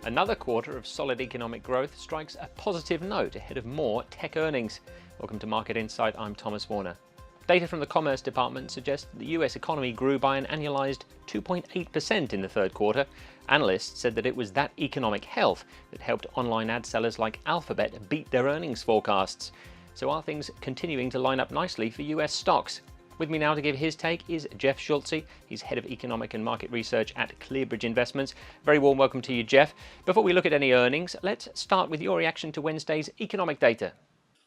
Another quarter of solid economic growth strikes a positive note ahead of more tech earnings. Welcome to Market Insight, I'm Thomas Warner. Data from the Commerce Department suggests that the US economy grew by an annualized 2.8% in the third quarter. Analysts said that it was that economic health that helped online ad sellers like Alphabet beat their earnings forecasts. So are things continuing to line up nicely for US stocks? With me now to give his take is Jeff Schulze. He's Head of Economic and Market Research at ClearBridge Investments. Very warm welcome to you, Jeff. Before we look at any earnings, let's start with your reaction to Wednesday's economic data.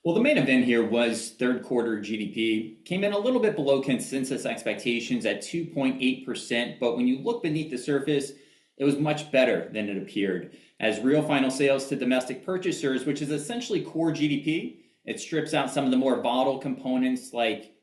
Well, the main event here was third quarter GDP. Came in a little bit below consensus expectations at 2.8%, but when you look beneath the surface, it was much better than it appeared. As real final sales to domestic purchasers, which is essentially core GDP, it strips out some of the more volatile components like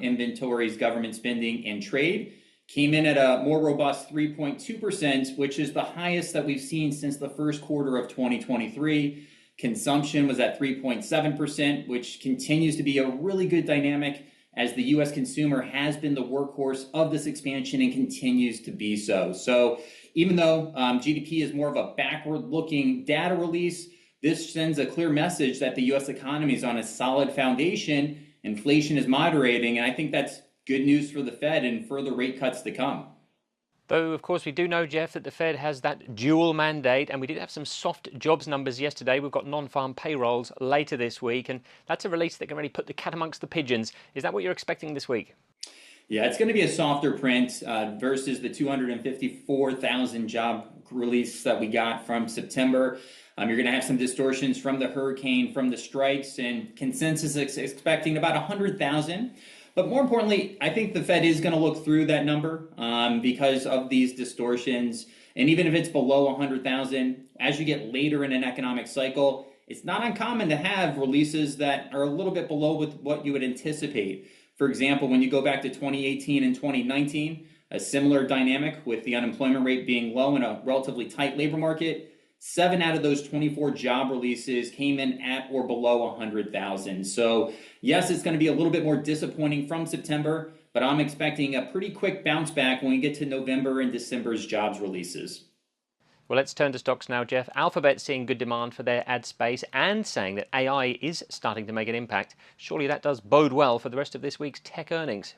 inventories, government spending, and trade, came in at a more robust 3.2%, which is the highest that we've seen since the first quarter of 2023. Consumption was at 3.7%, which continues to be a really good dynamic as the U.S. consumer has been the workhorse of this expansion and continues to be so. So even though GDP is more of a backward-looking data release, this sends a clear message that the U.S. economy is on a solid foundation. Inflation is moderating, and I think that's good news for the Fed and further rate cuts to come. Though, of course, we do know, Jeff, that the Fed has that dual mandate, and we did have some soft jobs numbers yesterday. We've got non-farm payrolls later this week, and that's a release that can really put the cat amongst the pigeons. Is that what you're expecting this week? Yeah, it's going to be a softer print versus the 254,000 job release that we got from September. You're going to have some distortions from the hurricane, from the strikes, and consensus is expecting about 100,000. But more importantly, I think the Fed is going to look through that number because of these distortions. And even if it's below 100,000, as you get later in an economic cycle, it's not uncommon to have releases that are a little bit below with what you would anticipate. For example, when you go back to 2018 and 2019, a similar dynamic with the unemployment rate being low in a relatively tight labor market, 7 out of those 24 job releases came in at or below 100,000. So yes, it's going to be a little bit more disappointing from September, but I'm expecting a pretty quick bounce back when we get to November and December's jobs releases. Well, let's turn to stocks now, Jeff. Alphabet's seeing good demand for their ad space and saying that AI is starting to make an impact. Surely that does bode well for the rest of this week's tech earnings.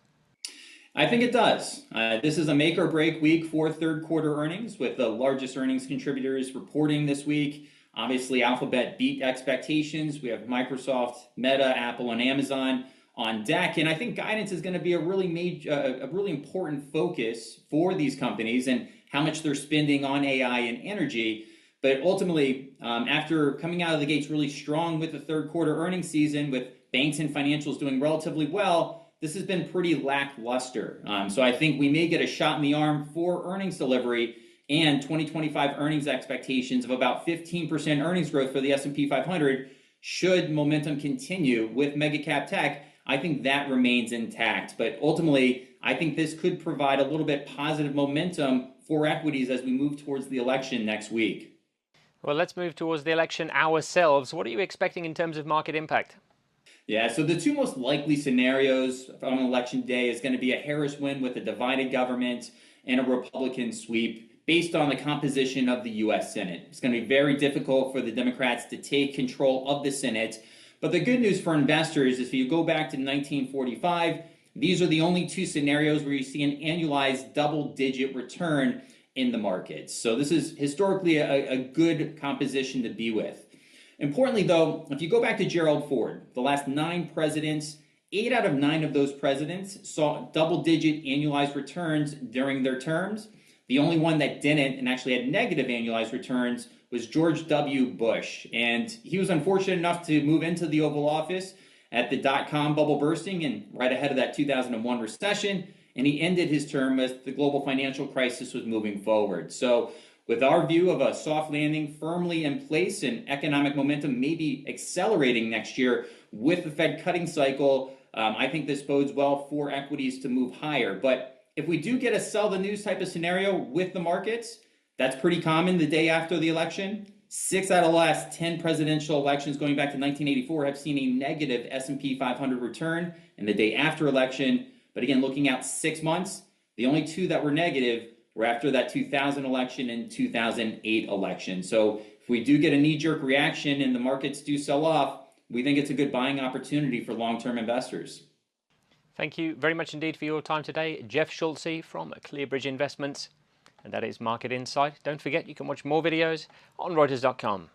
I think it does. This is a make or break week for third quarter earnings, with the largest earnings contributors reporting this week. Obviously, Alphabet beat expectations. We have Microsoft, Meta, Apple, and Amazon on deck. And I think guidance is going to be a really important focus for these companies and how much they're spending on AI and energy. But ultimately, after coming out of the gates really strong with the third quarter earnings season, with banks and financials doing relatively well, this has been pretty lackluster. So I think we may get a shot in the arm for earnings delivery, and 2025 earnings expectations of about 15% earnings growth for the S&P 500 should momentum continue with mega cap tech. I think that remains intact. But ultimately, I think this could provide a little bit positive momentum for equities as we move towards the election next week. Well, let's move towards the election ourselves. What are you expecting in terms of market impact? Yeah, so the two most likely scenarios on election day is going to be a Harris win with a divided government and a Republican sweep based on the composition of the U.S. Senate. It's going to be very difficult for the Democrats to take control of the Senate. But the good news for investors is if you go back to 1945, these are the only two scenarios where you see an annualized double-digit return in the markets. So this is historically a good composition to be with. Importantly, though, if you go back to Gerald Ford, the last 9 presidents, 8 out of 9 of those presidents saw double-digit annualized returns during their terms. The only one that didn't and actually had negative annualized returns was George W. Bush. And he was unfortunate enough to move into the Oval Office at the dot-com bubble bursting and right ahead of that 2001 recession. And he ended his term as the global financial crisis was moving forward. So with our view of a soft landing firmly in place and economic momentum maybe accelerating next year with the Fed cutting cycle, I think this bodes well for equities to move higher. But if we do get a sell the news type of scenario with the markets, that's pretty common the day after the election. 6 out of the last 10 presidential elections going back to 1984 have seen a negative S&P 500 return in the day after election. But again, looking out 6 months, the only 2 that were negative or after that 2000 election and 2008 election. So if we do get a knee-jerk reaction and the markets do sell off, we think it's a good buying opportunity for long-term investors. Thank you very much indeed for your time today, Jeff Schulze from ClearBridge Investments. And that is Market Insight. Don't forget you can watch more videos on Reuters.com.